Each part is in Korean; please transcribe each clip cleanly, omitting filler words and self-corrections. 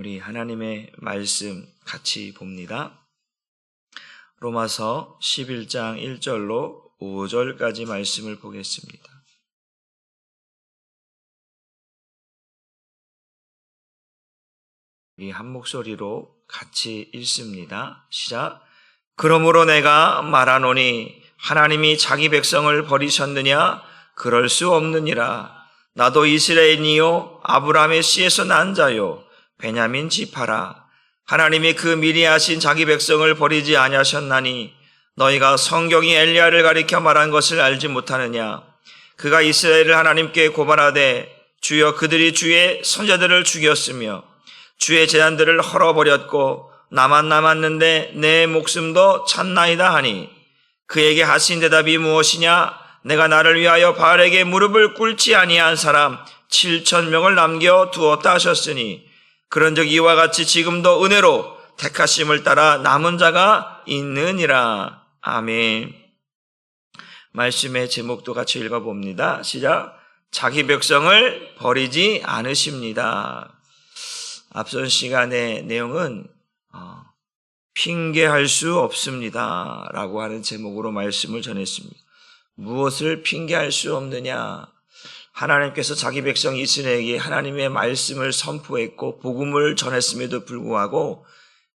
우리 하나님의 말씀 같이 봅니다. 로마서 11장 1절로 5절까지 말씀을 보겠습니다. 우리 한 목소리로 같이 읽습니다. 시작. 그러므로 내가 말하노니 하나님이 자기 백성을 버리셨느냐? 그럴 수 없느니라. 나도 이스라엘이요 아브라함의 씨에서 난 자요 베냐민 지파라. 하나님이 그 미리 하신 자기 백성을 버리지 아니하셨나니 너희가 성경이 엘리야를 가리켜 말한 것을 알지 못하느냐? 그가 이스라엘을 하나님께 고발하되 주여 그들이 주의 선자들을 죽였으며 주의 제단들을 헐어버렸고 나만 남았는데 내 목숨도 찾나이다 하니 그에게 하신 대답이 무엇이냐? 내가 나를 위하여 바알에게 무릎을 꿇지 아니한 사람 7,000명을 남겨 두었다 하셨으니 그런즉 이와 같이 지금도 은혜로 택하심을 따라 남은 자가 있느니라. 아멘. 말씀의 제목도 같이 읽어봅니다. 시작. 자기 백성을 버리지 않으십니다. 앞선 시간의 내용은 핑계할 수 없습니다 라고 하는 제목으로 말씀을 전했습니다. 무엇을 핑계할 수 없느냐? 하나님께서 자기 백성 이스라엘에게 하나님의 말씀을 선포했고 복음을 전했음에도 불구하고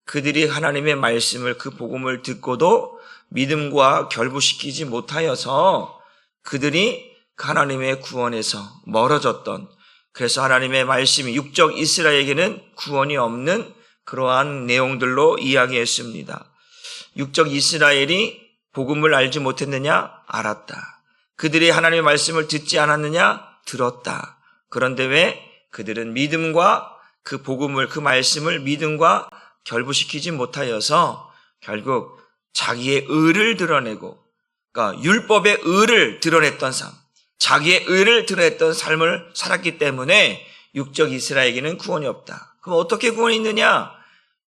그들이 하나님의 말씀을 그 복음을 듣고도 믿음과 결부시키지 못하여서 그들이 하나님의 구원에서 멀어졌던, 그래서 하나님의 말씀이 육적 이스라엘에게는 구원이 없는 그러한 내용들로 이야기했습니다. 육적 이스라엘이 복음을 알지 못했느냐? 알았다. 그들이 하나님의 말씀을 듣지 않았느냐? 들었다. 그런데 왜 그들은 믿음과 그 복음을, 그 말씀을 믿음과 결부시키지 못하여서 결국 자기의 의를 드러내고, 그러니까 율법의 의를 드러냈던 삶, 자기의 의를 드러냈던 삶을 살았기 때문에 육적 이스라엘에게는 구원이 없다. 그럼 어떻게 구원이 있느냐?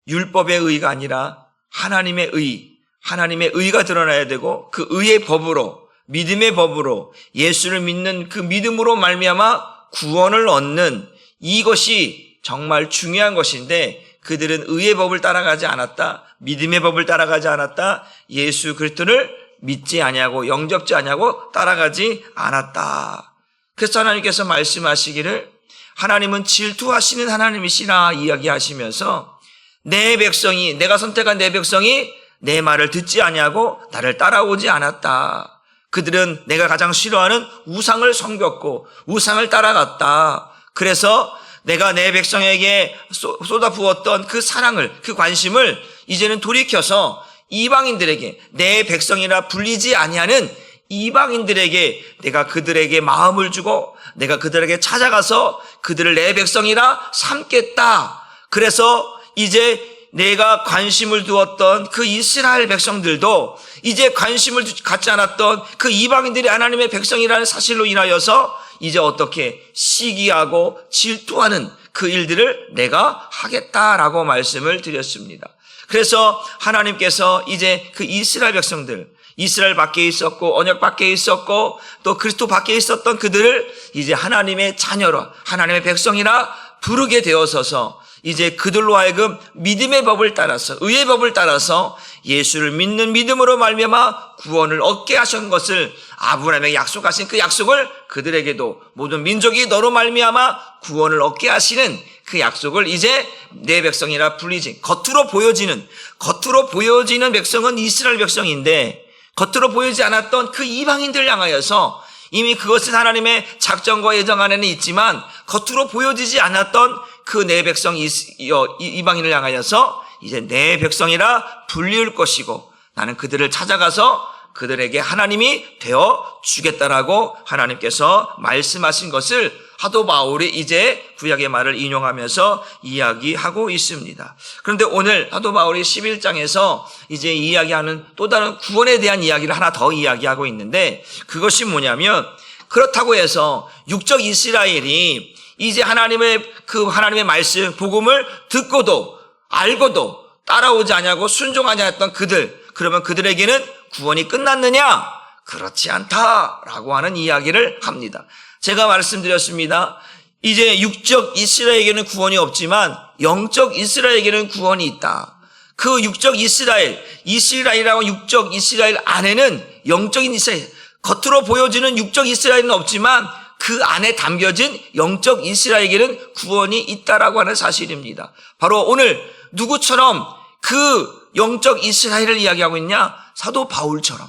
율법의 의가 아니라 하나님의 의, 하나님의 의가 드러나야 되고 그 의의 법으로, 믿음의 법으로 예수를 믿는 그 믿음으로 말미암아 구원을 얻는, 이것이 정말 중요한 것인데 그들은 의의 법을 따라가지 않았다. 믿음의 법을 따라가지 않았다. 예수 그리스도를 믿지 아니하고 영접지 아니하고 따라가지 않았다. 그래서 하나님께서 말씀하시기를 하나님은 질투하시는 하나님이시라 이야기하시면서 내 백성이, 내가 선택한 내 백성이 내 말을 듣지 아니하고 나를 따라오지 않았다. 그들은 내가 가장 싫어하는 우상을 섬겼고 우상을 따라갔다. 그래서 내가 내 백성에게 쏟아부었던 그 사랑을, 그 관심을 이제는 돌이켜서 이방인들에게, 내 백성이라 불리지 아니하는 이방인들에게 내가 그들에게 마음을 주고 내가 그들에게 찾아가서 그들을 내 백성이라 삼겠다. 그래서 이제 내가 관심을 두었던 그 이스라엘 백성들도 이제 관심을 갖지 않았던 그 이방인들이 하나님의 백성이라는 사실로 인하여서 이제 어떻게 시기하고 질투하는 그 일들을 내가 하겠다라고 말씀을 드렸습니다. 그래서 하나님께서 이제 그 이스라엘 백성들, 이스라엘 밖에 있었고 언약 밖에 있었고 또 그리스도 밖에 있었던 그들을 이제 하나님의 자녀로, 하나님의 백성이라 부르게 되어서서 이제 그들로 하여금 믿음의 법을 따라서, 의의 법을 따라서 예수를 믿는 믿음으로 말미암아 구원을 얻게 하신 것을, 아브라함에게 약속하신 그 약속을 그들에게도 모든 민족이 너로 말미암아 구원을 얻게 하시는 그 약속을 이제 내 백성이라 불리지, 겉으로 보여지는 백성은 이스라엘 백성인데 겉으로 보이지 않았던 그 이방인들 향하여서 이미 그것은 하나님의 작정과 예정 안에는 있지만 겉으로 보여지지 않았던 그 내 백성 이방인을 향하여서 이제 내 백성이라 불리울 것이고 나는 그들을 찾아가서 그들에게 하나님이 되어 주겠다라고 하나님께서 말씀하신 것을 사도 바울이 이제 구약의 말을 인용하면서 이야기하고 있습니다. 그런데 오늘 사도 바울이 11장에서 이제 이야기하는 또 다른 구원에 대한 이야기를 하나 더 이야기하고 있는데 그것이 뭐냐면, 그렇다고 해서 육적 이스라엘이 이제 하나님의 말씀, 복음을 듣고도 알고도 따라오지 않냐고 순종하지 않았던 그들, 그러면 그들에게는 구원이 끝났느냐? 그렇지 않다라고 하는 이야기를 합니다. 제가 말씀드렸습니다. 이제 육적 이스라엘에게는 구원이 없지만 영적 이스라엘에게는 구원이 있다. 그 육적 이스라엘이라고 육적 이스라엘 안에는 영적인 이스라엘, 겉으로 보여지는 육적 이스라엘은 없지만 그 안에 담겨진 영적 이스라엘에게는 구원이 있다라고 하는 사실입니다. 바로 오늘 누구처럼 그 영적 이스라엘을 이야기하고 있냐? 사도 바울처럼.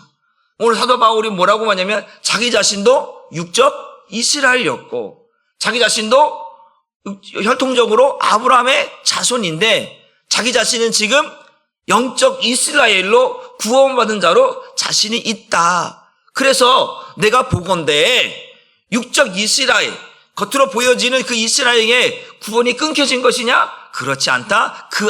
오늘 사도 바울이 뭐라고 하냐면 자기 자신도 육적 이스라엘이었고 자기 자신도 혈통적으로 아브라함의 자손인데 자기 자신은 지금 영적 이스라엘로 구원받은 자로 자신이 있다. 그래서 내가 보건대 육적 이스라엘, 겉으로 보여지는 그 이스라엘에게 구원이 끊겨진 것이냐? 그렇지 않다. 그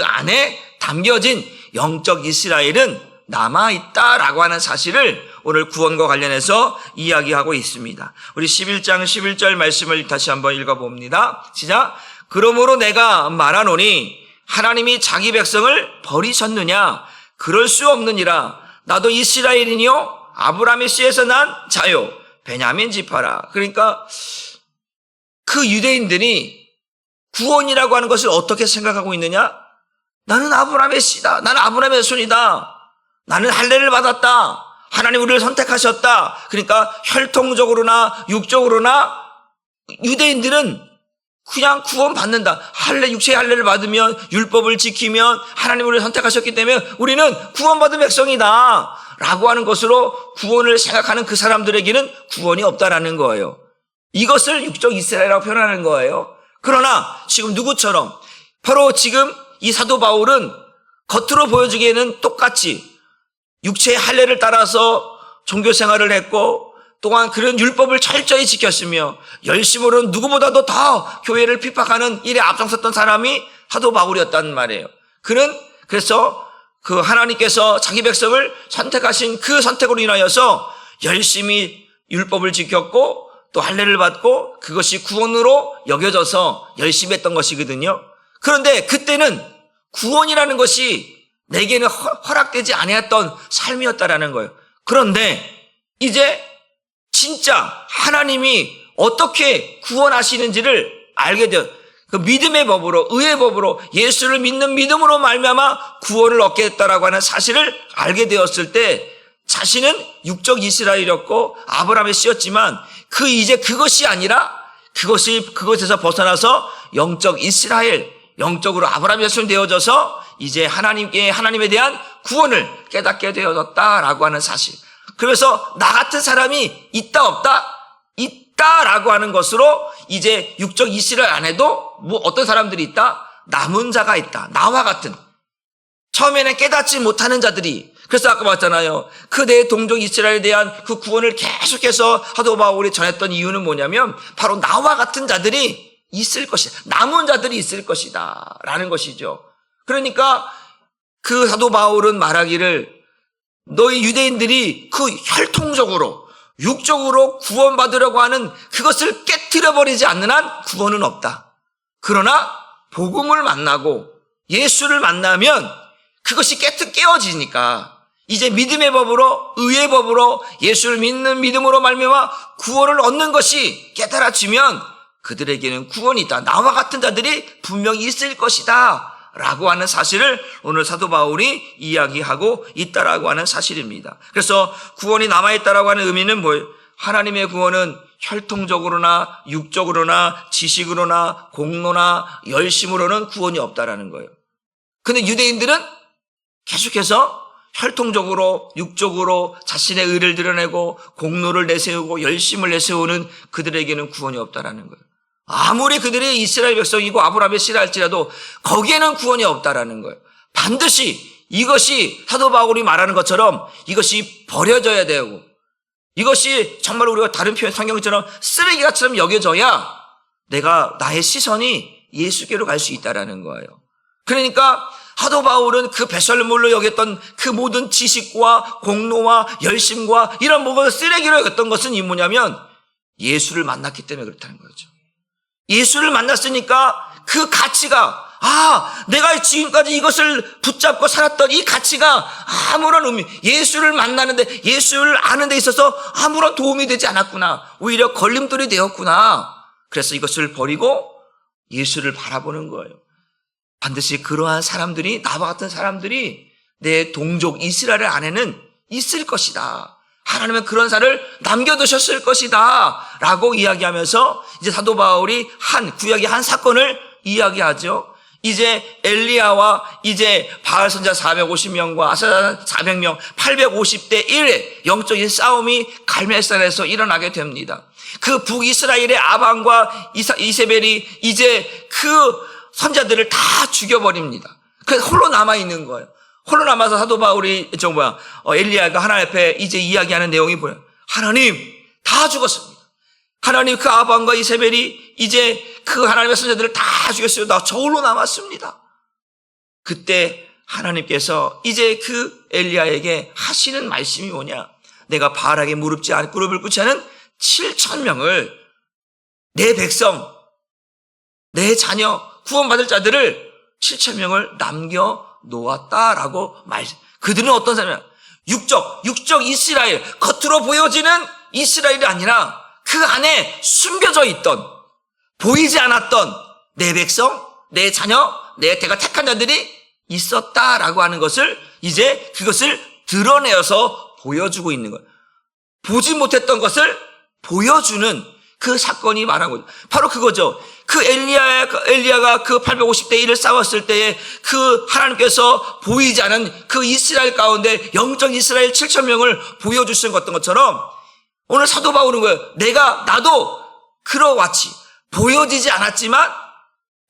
안에 담겨진 영적 이스라엘은 남아있다라고 하는 사실을 오늘 구원과 관련해서 이야기하고 있습니다. 우리 11장 11절 말씀을 다시 한번 읽어봅니다. 시작. 그러므로 내가 말하노니 하나님이 자기 백성을 버리셨느냐? 그럴 수 없느니라. 나도 이스라엘이니요 아브라함의 씨에서 난 자요 베냐민 지파라. 그러니까 그 유대인들이 구원이라고 하는 것을 어떻게 생각하고 있느냐? 나는 아브라함의 씨다. 나는 아브라함의 손이다. 나는 할례를 받았다. 하나님 우리를 선택하셨다. 그러니까 혈통적으로나 육적으로나 유대인들은 그냥 구원받는다. 육체의 할례를 받으면 율법을 지키면 하나님 우리를 선택하셨기 때문에 우리는 구원받은 백성이다 라고 하는 것으로 구원을 생각하는 그 사람들에게는 구원이 없다라는 거예요. 이것을 육적 이스라엘이라고 표현하는 거예요. 그러나 지금 누구처럼 바로 지금 이 사도 바울은 겉으로 보여주기에는 똑같이 육체의 할례를 따라서 종교 생활을 했고 또한 그런 율법을 철저히 지켰으며 열심으로는 누구보다도 더 교회를 핍박하는 일에 앞장섰던 사람이 사도 바울이었단 말이에요. 그는 그래서 그 하나님께서 자기 백성을 선택하신 그 선택으로 인하여서 열심히 율법을 지켰고 또 할례를 받고 그것이 구원으로 여겨져서 열심히 했던 것이거든요. 그런데 그때는 구원이라는 것이 내게는 허락되지 아니했던 삶이었다라는 거예요. 그런데 이제 진짜 하나님이 어떻게 구원하시는지를 알게 되었. 그 믿음의 법으로 의의 법으로 예수를 믿는 믿음으로 말미암아 구원을 얻게 됐다라고 하는 사실을 알게 되었을 때 자신은 육적 이스라엘이었고 아브라함의 씨였지만 이제 그것이 아니라 그것에서 벗어나서 영적 이스라엘, 영적으로 아브라함의 자손이 되어져서 이제 하나님에 대한 구원을 깨닫게 되어졌다라고 하는 사실. 그래서 나 같은 사람이 있다 없다? 있다라고 하는 것으로 이제 육적 이스라엘 안에도 어떤 사람들이 있다? 남은 자가 있다. 나와 같은. 처음에는 깨닫지 못하는 자들이. 그래서 아까 봤잖아요. 그 내 동족 이스라엘에 대한 그 구원을 계속해서 사도 바울이 전했던 이유는 뭐냐면 바로 나와 같은 자들이 있을 것이다. 남은 자들이 있을 것이다. 라는 것이죠. 그러니까 그 사도 바울은 말하기를 너희 유대인들이 그 혈통적으로 육적으로 구원받으려고 하는 그것을 깨트려버리지 않는 한 구원은 없다. 그러나 복음을 만나고 예수를 만나면 그것이 깨어지니까 이제 믿음의 법으로 의의 법으로 예수를 믿는 믿음으로 말미암아 구원을 얻는 것이 깨달아지면 그들에게는 구원이 있다. 나와 같은 자들이 분명히 있을 것이다 라고 하는 사실을 오늘 사도 바울이 이야기하고 있다라고 하는 사실입니다. 그래서 구원이 남아있다라고 하는 의미는 뭐예요? 하나님의 구원은 혈통적으로나 육적으로나 지식으로나 공로나 열심으로는 구원이 없다라는 거예요. 근데 유대인들은 계속해서 혈통적으로 육적으로 자신의 의를 드러내고 공로를 내세우고 열심을 내세우는 그들에게는 구원이 없다라는 거예요. 아무리 그들이 이스라엘 백성이고 아브라함의 씨라 할지라도 거기에는 구원이 없다라는 거예요. 반드시 이것이 사도 바울이 말하는 것처럼 이것이 버려져야 되고 이것이 정말 우리가 다른 표현 성경처럼 쓰레기같이처럼 여겨져야 나의 시선이 예수께로 갈 수 있다라는 거예요. 그러니까 사도 바울은 그 배설물로 여겼던 그 모든 지식과 공로와 열심과 이런 모든 쓰레기로 여겼던 것은 뭐냐면 예수를 만났기 때문에 그렇다는 거죠. 예수를 만났으니까 그 가치가 내가 지금까지 이것을 붙잡고 살았던 이 가치가 아무런 의미, 예수를 만나는데 예수를 아는 데 있어서 아무런 도움이 되지 않았구나. 오히려 걸림돌이 되었구나. 그래서 이것을 버리고 예수를 바라보는 거예요. 반드시 그러한 사람들이, 나와 같은 사람들이 내 동족 이스라엘 안에는 있을 것이다. 하나님은 그런 자를 남겨두셨을 것이다 라고 이야기하면서 이제 사도 바울이 구약의 한 사건을 이야기하죠. 이제 엘리야와 이제 바알 선자 450명과 아사랴 400명 850대 1의 영적인 싸움이 갈멜산에서 일어나게 됩니다. 그 북이스라엘의 아방과 이세벨이 이제 그 선자들을 다 죽여버립니다. 그래서 홀로 남아있는 거예요. 홀로 남아서 사도 바울이 엘리야가 하나님 앞에 이제 이야기하는 내용이 뭐예요? 하나님 다 죽었습니다. 하나님 그 아방과 이세벨이 이제 그 하나님의 선자들을 다 죽였어요. 나 저 홀로 남았습니다. 그때 하나님께서 이제 그 엘리야에게 하시는 말씀이 뭐냐? 내가 바알에게 무릎을 꿇지 않은 7,000명을 내 백성, 내 자녀, 구원받을 자들을 7,000명을 남겨 놓았다라고 말씀. 그들은 어떤 사람이야? 육적 이스라엘, 겉으로 보여지는 이스라엘이 아니라 그 안에 숨겨져 있던, 보이지 않았던 내 백성, 내 자녀, 내가 택한 자들이 있었다라고 하는 것을 이제 그것을 드러내어서 보여주고 있는 거예요. 보지 못했던 것을 보여주는 그 사건이 말한 거죠. 바로 그거죠. 그 엘리야가 그 850대 1을 싸웠을 때에 그 하나님께서 보이지 않은 그 이스라엘 가운데 영적 이스라엘 7,000명을 보여주신 어떤 것처럼 오늘 사도 바울은 거예요. 나도 그러왔지. 보여지지 않았지만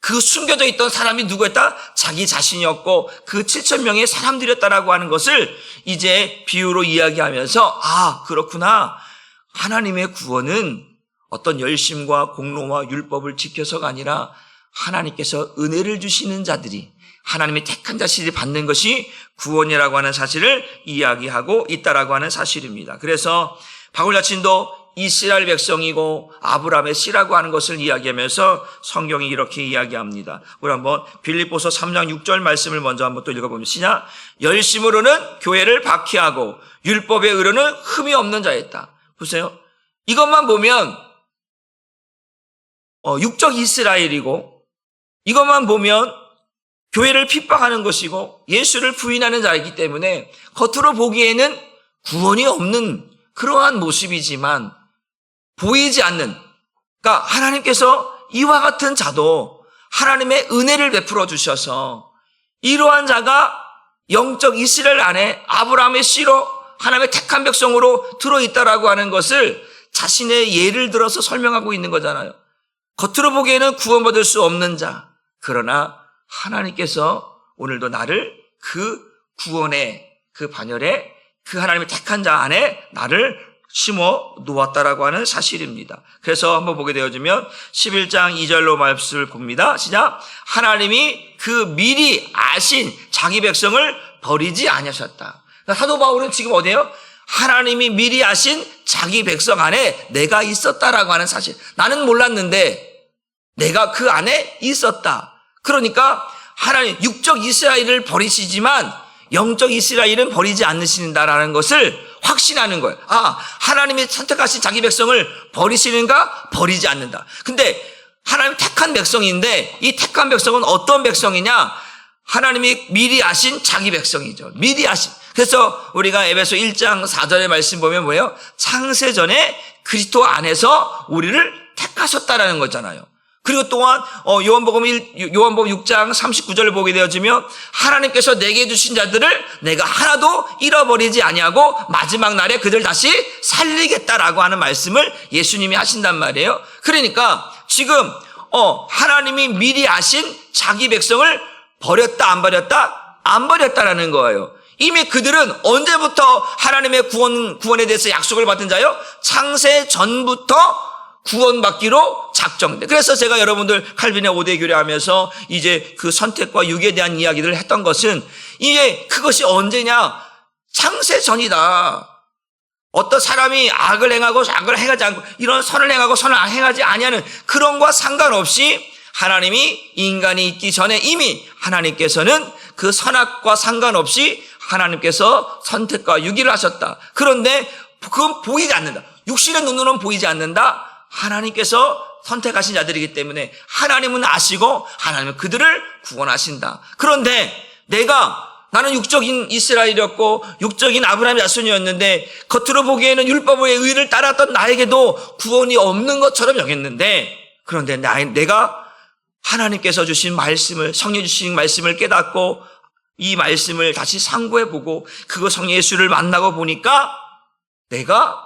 그 숨겨져 있던 사람이 누구였다? 자기 자신이었고 그 7,000명의 사람들이었다라고 하는 것을 이제 비유로 이야기하면서 그렇구나. 하나님의 구원은 어떤 열심과 공로와 율법을 지켜서가 아니라 하나님께서 은혜를 주시는 자들이 하나님의 택한 자들이 받는 것이 구원이라고 하는 사실을 이야기하고 있다라고 하는 사실입니다. 그래서 바울 자신도 이스라엘 백성이고 아브라함의 씨라고 하는 것을 이야기하면서 성경이 이렇게 이야기합니다. 우리 한번 빌립보서 3장 6절 말씀을 먼저 한번 또 읽어보면 시작. 열심으로는 교회를 박해하고 율법의 의로는 흠이 없는 자였다. 보세요. 이것만 보면 육적 이스라엘이고 이것만 보면 교회를 핍박하는 것이고 예수를 부인하는 자이기 때문에 겉으로 보기에는 구원이 없는 그러한 모습이지만 보이지 않는, 그러니까 하나님께서 이와 같은 자도 하나님의 은혜를 베풀어 주셔서 이러한 자가 영적 이스라엘 안에 아브라함의 씨로 하나님의 택한 백성으로 들어있다라고 하는 것을 자신의 예를 들어서 설명하고 있는 거잖아요. 겉으로 보기에는 구원받을 수 없는 자, 그러나 하나님께서 오늘도 나를 그 구원의 그 반열에 그 하나님의 택한 자 안에 나를 심어 놓았다라고 하는 사실입니다. 그래서 한번 보게 되어지면 11장 2절로 말씀을 봅니다. 시작. 하나님이 그 미리 아신 자기 백성을 버리지 아니하셨다. 그러니까 사도 바울은 지금 어디에요? 하나님이 미리 아신 자기 백성 안에 내가 있었다라고 하는 사실. 나는 몰랐는데 내가 그 안에 있었다. 그러니까 하나님 육적 이스라엘을 버리시지만 영적 이스라엘은 버리지 않으신다라는 것을 확신하는 거예요. 하나님이 선택하신 자기 백성을 버리시는가? 버리지 않는다. 근데 하나님 택한 백성인데 이 택한 백성은 어떤 백성이냐? 하나님이 미리 아신 자기 백성이죠. 미리 아신. 그래서 우리가 에베소 1장 4절의 말씀 보면 뭐예요? 창세전에 그리스도 안에서 우리를 택하셨다라는 거잖아요. 그리고 또한 요한복음 6장 39절을 보게 되어지면 하나님께서 내게 주신 자들을 내가 하나도 잃어버리지 아니하고 마지막 날에 그들 다시 살리겠다라고 하는 말씀을 예수님이 하신단 말이에요. 그러니까 지금 하나님이 미리 아신 자기 백성을 버렸다 안 버렸다? 안 버렸다라는 거예요. 이미 그들은 언제부터 하나님의 구원에 대해서 약속을 받은 자요? 창세 전부터 구원받기로 작정돼. 그래서 제가 여러분들 칼빈의 5대 교례하면서 이제 그 선택과 육에 대한 이야기를 했던 것은 이게 그것이 언제냐? 창세 전이다. 어떤 사람이 악을 행하고 악을 행하지 않고 이런 선을 행하고 선을 행하지 아니하는 그런 것과 상관없이 하나님이 인간이 있기 전에 이미 하나님께서는 그 선악과 상관없이 하나님께서 선택과 유기를 하셨다. 그런데 그건 보이지 않는다. 육신의 눈으로는 보이지 않는다. 하나님께서 선택하신 자들이기 때문에 하나님은 아시고 하나님은 그들을 구원하신다. 그런데 나는 육적인 이스라엘이었고 육적인 아브라함의 자손이었는데 겉으로 보기에는 율법의 의를 따랐던 나에게도 구원이 없는 것처럼 여겼는데, 그런데 내가 하나님께서 주신 말씀을, 성령 주신 말씀을 깨닫고 이 말씀을 다시 상고해보고 그거 성 예수를 만나고 보니까 내가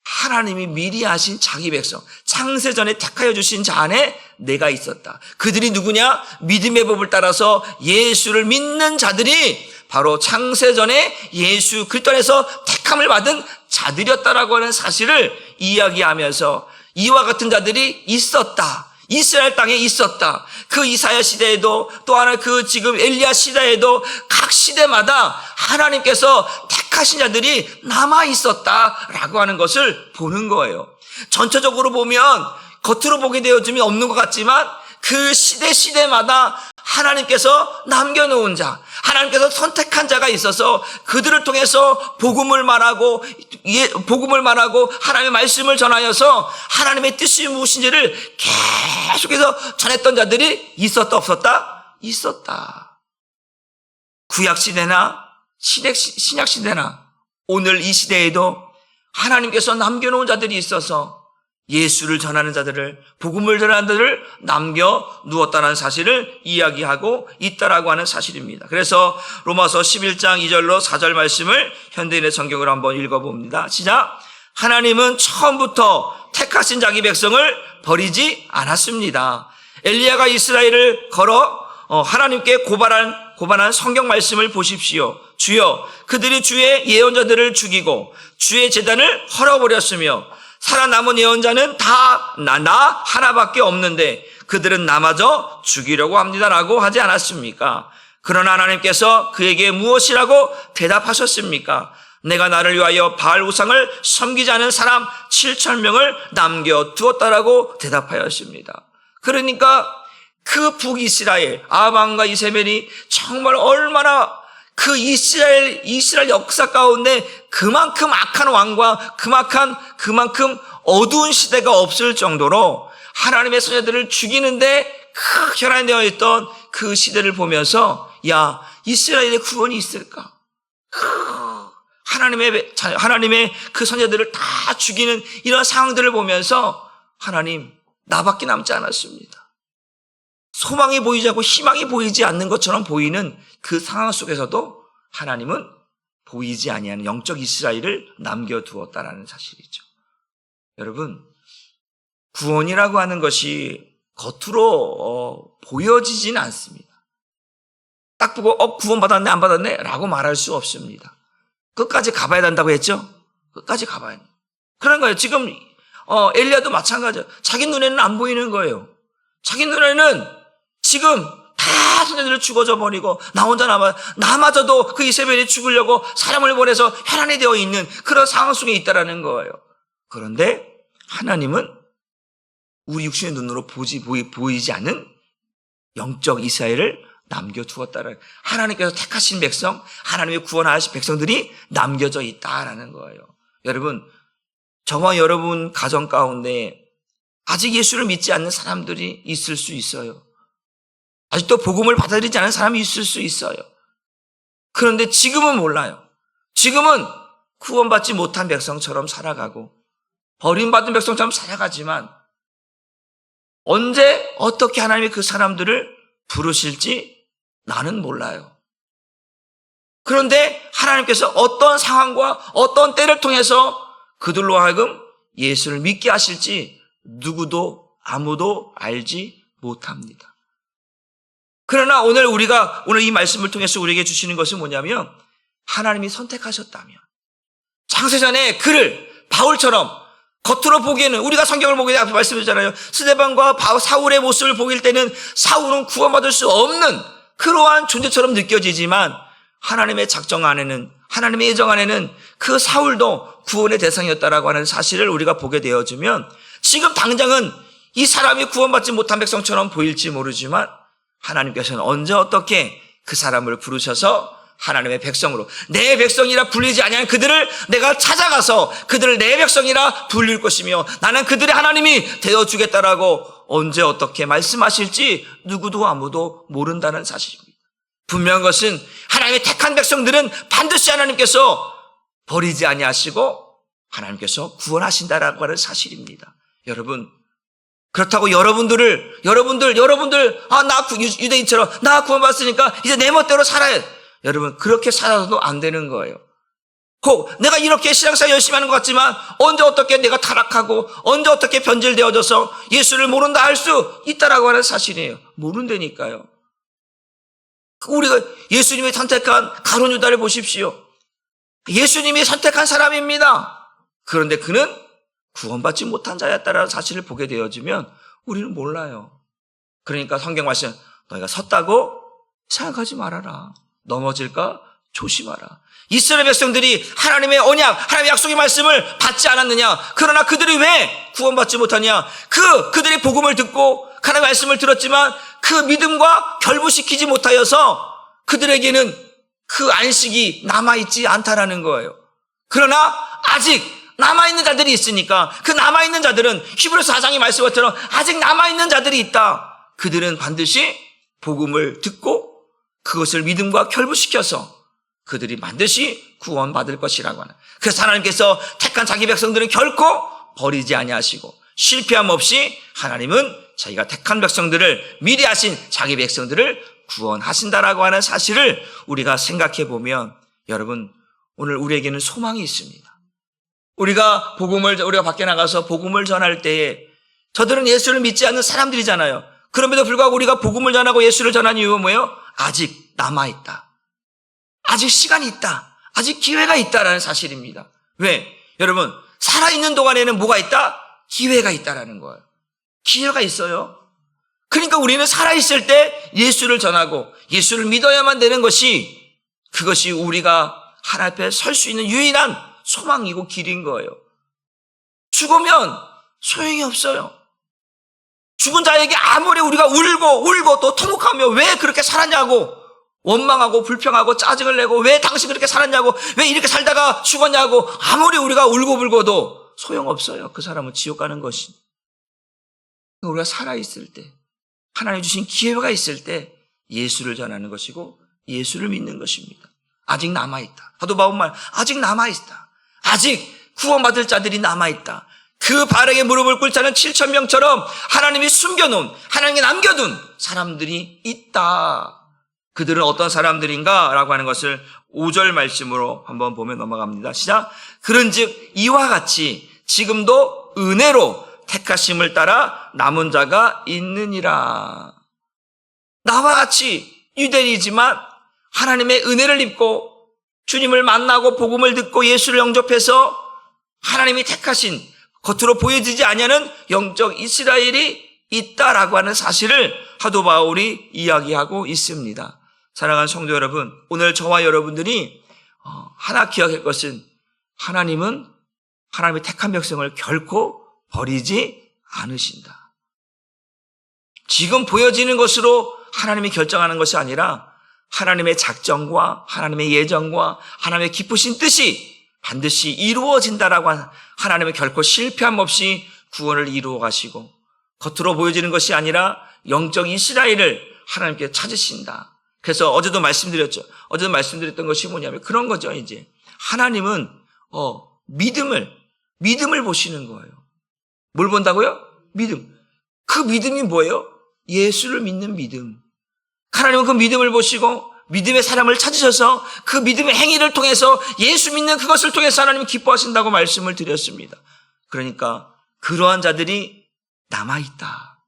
하나님이 미리 하신 자기 백성, 창세전에 택하여 주신 자 안에 내가 있었다. 그들이 누구냐? 믿음의 법을 따라서 예수를 믿는 자들이 바로 창세전에 예수 그리스도 안에서 택함을 받은 자들이었다라고 하는 사실을 이야기하면서 이와 같은 자들이 있었다. 이스라엘 땅에 있었다. 그 이사야 시대에도 또 하나 그 지금 엘리야 시대에도 각 시대마다 하나님께서 택하신 자들이 남아 있었다라고 하는 것을 보는 거예요. 전체적으로 보면 겉으로 보게 되어지면 없는 것 같지만 그 시대마다 하나님께서 남겨놓은 자, 하나님께서 선택한 자가 있어서 그들을 통해서 복음을 말하고 하나님의 말씀을 전하여서 하나님의 뜻이 무엇인지를 계속해서 전했던 자들이 있었다 없었다? 있었다. 구약 시대나 신약 시대나 오늘 이 시대에도 하나님께서 남겨놓은 자들이 있어서 예수를 전하는 자들을, 복음을 전하는 자들을 남겨두었다는 사실을 이야기하고 있다라고 하는 사실입니다. 그래서 로마서 11장 2절로 4절 말씀을 현대인의 성경으로 한번 읽어봅니다. 시작. 하나님은 처음부터 택하신 자기 백성을 버리지 않았습니다. 엘리야가 이스라엘을 걸어 하나님께 고발한 성경 말씀을 보십시오. 주여, 그들이 주의 예언자들을 죽이고 주의 제단을 헐어버렸으며 살아남은 예언자는 다 나 하나밖에 없는데 그들은 나마저 죽이려고 합니다라고 하지 않았습니까? 그러나 하나님께서 그에게 무엇이라고 대답하셨습니까? 내가 나를 위하여 바알 우상을 섬기지 않은 사람 7,000명을 남겨두었다라고 대답하였습니다. 그러니까 그 북이스라엘 아합왕과 이세벨이 정말 얼마나 그 이스라엘 역사 가운데 그만큼 악한 왕과 그만큼 어두운 시대가 없을 정도로 하나님의 선자들을 죽이는데 혈안되어 있던 그 시대를 보면서 야, 이스라엘의 구원이 있을까? 하나님의 그 선자들을 다 죽이는 이런 상황들을 보면서 하나님, 나밖에 남지 않았습니다. 소망이 보이지 않고 희망이 보이지 않는 것처럼 보이는 그 상황 속에서도 하나님은 보이지 아니하는 영적 이스라엘을 남겨두었다는 사실이죠. 여러분, 구원이라고 하는 것이 겉으로 보여지지는 않습니다. 딱 보고 구원받았네 안 받았네 라고 말할 수 없습니다. 끝까지 가봐야 된다고 했죠? 끝까지 가봐야 돼요. 그런 거예요. 지금 엘리야도 마찬가지예요. 자기 눈에는 안 보이는 거예요. 자기 눈에는 지금 다 선자들을 죽어져 버리고 나 혼자 나마저도 그 이세벨이 죽으려고 사람을 보내서 혈안이 되어 있는 그런 상황 속에 있다라는 거예요. 그런데 하나님은 우리 육신의 눈으로 보이지 않는 영적 이스라엘을 남겨두었다라는, 하나님께서 택하신 백성, 하나님의 구원하신 백성들이 남겨져 있다라는 거예요. 여러분, 저와 여러분 가정 가운데 아직 예수를 믿지 않는 사람들이 있을 수 있어요. 아직도 복음을 받아들이지 않은 사람이 있을 수 있어요. 그런데 지금은 몰라요. 지금은 구원받지 못한 백성처럼 살아가고 버림받은 백성처럼 살아가지만 언제 어떻게 하나님이 그 사람들을 부르실지 나는 몰라요. 그런데 하나님께서 어떤 상황과 어떤 때를 통해서 그들로 하여금 예수를 믿게 하실지 누구도 아무도 알지 못합니다. 그러나 오늘 이 말씀을 통해서 우리에게 주시는 것은 뭐냐면 하나님이 선택하셨다면 창세전에 그를 바울처럼 겉으로 보기에는 우리가 성경을 보게 앞에 말씀드렸잖아요. 스데반과 사울의 모습을 보일 때는 사울은 구원받을 수 없는 그러한 존재처럼 느껴지지만 하나님의 작정 안에는, 하나님의 예정 안에는 그 사울도 구원의 대상이었다라고 하는 사실을 우리가 보게 되어지면 지금 당장은 이 사람이 구원받지 못한 백성처럼 보일지 모르지만 하나님께서는 언제 어떻게 그 사람을 부르셔서 하나님의 백성으로, 내 백성이라 불리지 아니한 그들을 내가 찾아가서 그들을 내 백성이라 불릴 것이며 나는 그들의 하나님이 되어주겠다라고 언제 어떻게 말씀하실지 누구도 아무도 모른다는 사실입니다. 분명한 것은 하나님의 택한 백성들은 반드시 하나님께서 버리지 아니하시고 하나님께서 구원하신다라고 하는 사실입니다. 여러분, 그렇다고 여러분들, 나 유대인처럼 나 구원받았으니까 이제 내 멋대로 살아야 돼. 여러분, 그렇게 살아도 안 되는 거예요. 혹 내가 이렇게 신앙생활 열심히 하는 것 같지만 언제 어떻게 내가 타락하고 언제 어떻게 변질되어져서 예수를 모른다 할 수 있다라고 하는 사실이에요. 모른다니까요. 우리가 예수님이 선택한 가룟 유다를 보십시오. 예수님이 선택한 사람입니다. 그런데 그는 구원받지 못한 자였다라는 사실을 보게 되어지면 우리는 몰라요. 그러니까 성경 말씀, 너희가 섰다고 생각하지 말아라. 넘어질까 조심하라. 이스라엘 백성들이 하나님의 언약, 하나님의 약속의 말씀을 받지 않았느냐? 그러나 그들이 왜 구원받지 못하냐? 그들이 복음을 듣고 하나님의 말씀을 들었지만 그 믿음과 결부시키지 못하여서 그들에게는 그 안식이 남아있지 않다라는 거예요. 그러나 아직 남아있는 자들이 있으니까 그 남아있는 자들은 히브리서 4장의 말씀 것처럼 아직 남아있는 자들이 있다. 그들은 반드시 복음을 듣고 그것을 믿음과 결부시켜서 그들이 반드시 구원받을 것이라고 하는. 그래서 하나님께서 택한 자기 백성들은 결코 버리지 아니하시고 실패함 없이 하나님은 자기가 택한 백성들을 미리 하신 자기 백성들을 구원하신다라고 하는 사실을 우리가 생각해 보면 여러분, 오늘 우리에게는 소망이 있습니다. 우리가 밖에 나가서 복음을 전할 때에 저들은 예수를 믿지 않는 사람들이잖아요. 그럼에도 불구하고 우리가 복음을 전하고 예수를 전하는 이유가 뭐예요? 아직 남아있다. 아직 시간이 있다. 아직 기회가 있다라는 사실입니다. 왜? 여러분, 살아있는 동안에는 뭐가 있다? 기회가 있다라는 거예요. 기회가 있어요. 그러니까 우리는 살아있을 때 예수를 전하고 예수를 믿어야만 되는 것이, 그것이 우리가 하나님 앞에 설 수 있는 유일한 소망이고 길인 거예요. 죽으면 소용이 없어요. 죽은 자에게 아무리 우리가 울고 또 통곡하며 왜 그렇게 살았냐고 원망하고 불평하고 짜증을 내고 왜 당신 그렇게 살았냐고 왜 이렇게 살다가 죽었냐고 아무리 우리가 울고 불고도 소용없어요. 그 사람은 지옥 가는 것이. 우리가 살아있을 때, 하나님 주신 기회가 있을 때 예수를 전하는 것이고 예수를 믿는 것입니다. 아직 남아있다. 사도 바울 말, 아직 남아있다. 아직 구원받을 자들이 남아있다. 그 발에게 무릎을 꿇지 않은 7,000명처럼 하나님이 숨겨놓은, 하나님이 남겨둔 사람들이 있다. 그들은 어떤 사람들인가? 라고 하는 것을 5절 말씀으로 한번 보며 넘어갑니다. 시작. 그런즉 이와 같이 지금도 은혜로 택하심을 따라 남은 자가 있느니라. 나와 같이 유대인이지만 하나님의 은혜를 입고 주님을 만나고 복음을 듣고 예수를 영접해서 하나님이 택하신, 겉으로 보여지지 아니하는 영적 이스라엘이 있다라고 하는 사실을 사도 바울이 이야기하고 있습니다. 사랑하는 성도 여러분, 오늘 저와 여러분들이 하나 기억할 것은 하나님은 하나님의 택한 백성을 결코 버리지 않으신다. 지금 보여지는 것으로 하나님이 결정하는 것이 아니라 하나님의 작정과 하나님의 예정과 하나님의 기쁘신 뜻이 반드시 이루어진다라고 하나님은 결코 실패함 없이 구원을 이루어 가시고 겉으로 보여지는 것이 아니라 영적 이스라엘을 하나님께 찾으신다. 그래서 어제도 말씀드렸던 것이 뭐냐면 그런 거죠. 이제 하나님은 믿음을 보시는 거예요. 뭘 본다고요? 믿음. 그 믿음이 뭐예요? 예수를 믿는 믿음. 하나님은 그 믿음을 보시고 믿음의 사람을 찾으셔서 그 믿음의 행위를 통해서 예수 믿는 그것을 통해서 하나님은 기뻐하신다고 말씀을 드렸습니다. 그러니까 그러한 자들이 남아있다.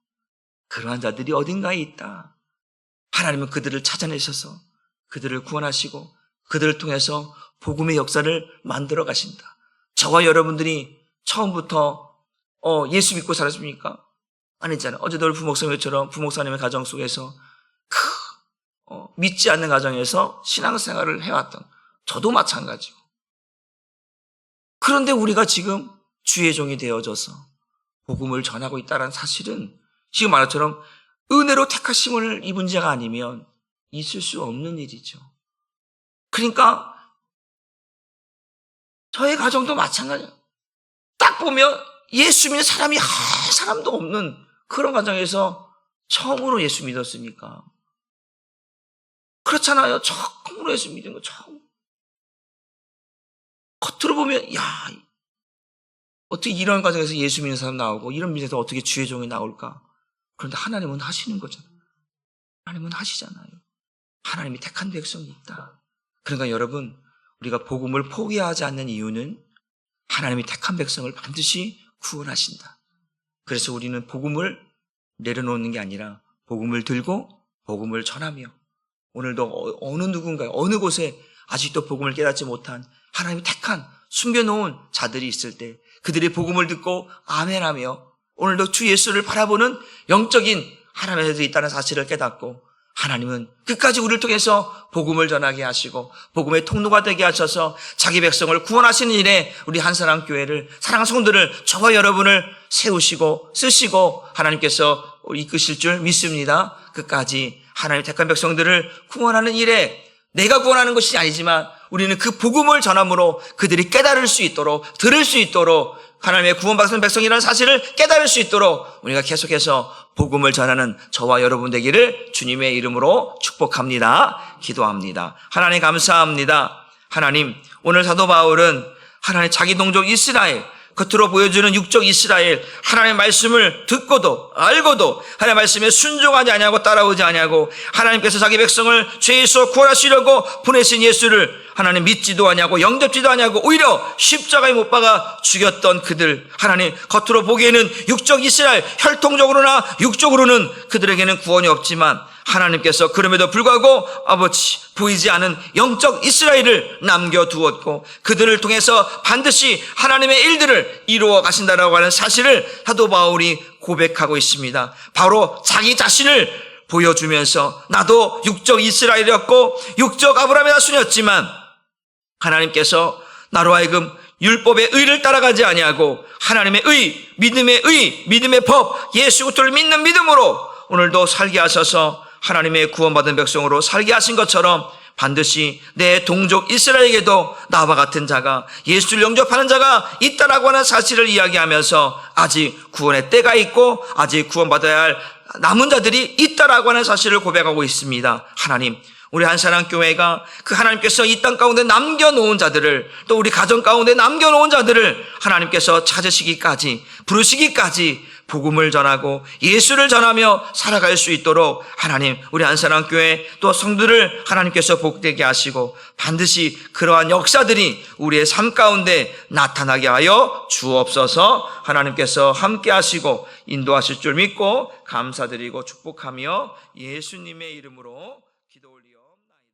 그러한 자들이 어딘가에 있다. 하나님은 그들을 찾아내셔서 그들을 구원하시고 그들을 통해서 복음의 역사를 만들어 가신다. 저와 여러분들이 처음부터 예수 믿고 살았습니까? 아니잖아요. 어제도 부목사님처럼 부목사님의 가정 속에서 믿지 않는 가정에서 신앙생활을 해왔던 저도 마찬가지고. 그런데 우리가 지금 주의 종이 되어져서 복음을 전하고 있다는 사실은 지금 말한 것처럼 은혜로 택하심을 입은 자가 아니면 있을 수 없는 일이죠. 그러니까 저의 가정도 마찬가지예요. 딱 보면 예수 믿는 사람이 한 사람도 없는 그런 가정에서 처음으로 예수 믿었으니까. 그렇잖아요. 처음으로 예수 믿은 거 처음. 겉으로 보면 어떻게 이런 가정에서 예수 믿는 사람 나오고 이런 믿음에서 어떻게 주의 종이 나올까? 그런데 하나님은 하시는 거잖아요. 하나님은 하시잖아요. 하나님이 택한 백성이 있다. 그러니까 여러분, 우리가 복음을 포기하지 않는 이유는 하나님이 택한 백성을 반드시 구원하신다. 그래서 우리는 복음을 내려놓는 게 아니라 복음을 들고 복음을 전하며, 오늘도 어느 누군가에 어느 곳에 아직도 복음을 깨닫지 못한 하나님이 택한 숨겨놓은 자들이 있을 때 그들이 복음을 듣고 아멘하며 오늘도 주 예수를 바라보는 영적인 하나님의 뜻이 있다는 사실을 깨닫고, 하나님은 끝까지 우리를 통해서 복음을 전하게 하시고 복음의 통로가 되게 하셔서 자기 백성을 구원하시는 일에 우리 한사랑 교회를, 사랑하는 성도들을, 저와 여러분을 세우시고 쓰시고 하나님께서 이끄실 줄 믿습니다. 끝까지 하나님 택한 백성들을 구원하는 일에 내가 구원하는 것이 아니지만 우리는 그 복음을 전함으로 그들이 깨달을 수 있도록, 들을 수 있도록, 하나님의 구원받은 백성이라는 사실을 깨달을 수 있도록 우리가 계속해서 복음을 전하는 저와 여러분 되기를 주님의 이름으로 축복합니다. 기도합니다. 하나님 감사합니다. 하나님, 오늘 사도 바울은 하나님 자기 동족 이스라엘, 겉으로 보여주는 육적 이스라엘, 하나님의 말씀을 듣고도 알고도 하나님의 말씀에 순종하지 아니하고 따라오지 아니하고 하나님께서 자기 백성을 죄에서 구원하시려고 보내신 예수를 하나님 믿지도 아니하고 영접지도 아니하고 오히려 십자가에 못 박아 죽였던 그들, 하나님 겉으로 보기에는 육적 이스라엘, 혈통적으로나 육적으로는 그들에게는 구원이 없지만 하나님께서 그럼에도 불구하고 아버지 보이지 않은 영적 이스라엘을 남겨두었고 그들을 통해서 반드시 하나님의 일들을 이루어 가신다라고 하는 사실을 사도 바울이 고백하고 있습니다. 바로 자기 자신을 보여주면서 나도 육적 이스라엘이었고 육적 아브라함의 자손이었지만 하나님께서 나로 하여금 율법의 의를 따라가지 아니하고 하나님의 의, 믿음의 법, 예수 그리스도를 믿는 믿음으로 오늘도 살게 하셔서 하나님의 구원받은 백성으로 살게 하신 것처럼 반드시 내 동족 이스라엘에게도 나와 같은 자가, 예수를 영접하는 자가 있다라고 하는 사실을 이야기하면서 아직 구원의 때가 있고 아직 구원받아야 할 남은 자들이 있다라고 하는 사실을 고백하고 있습니다. 하나님, 우리 한사랑 교회가 그 하나님께서 이 땅 가운데 남겨놓은 자들을, 또 우리 가정 가운데 남겨놓은 자들을 하나님께서 찾으시기까지, 부르시기까지 복음을 전하고 예수를 전하며 살아갈 수 있도록 하나님, 우리 한사랑 교회 또 성도를 하나님께서 복되게 하시고 반드시 그러한 역사들이 우리의 삶 가운데 나타나게 하여 주옵소서. 하나님께서 함께 하시고 인도하실 줄 믿고 감사드리고 축복하며 예수님의 이름으로 기도 올리옵나이다.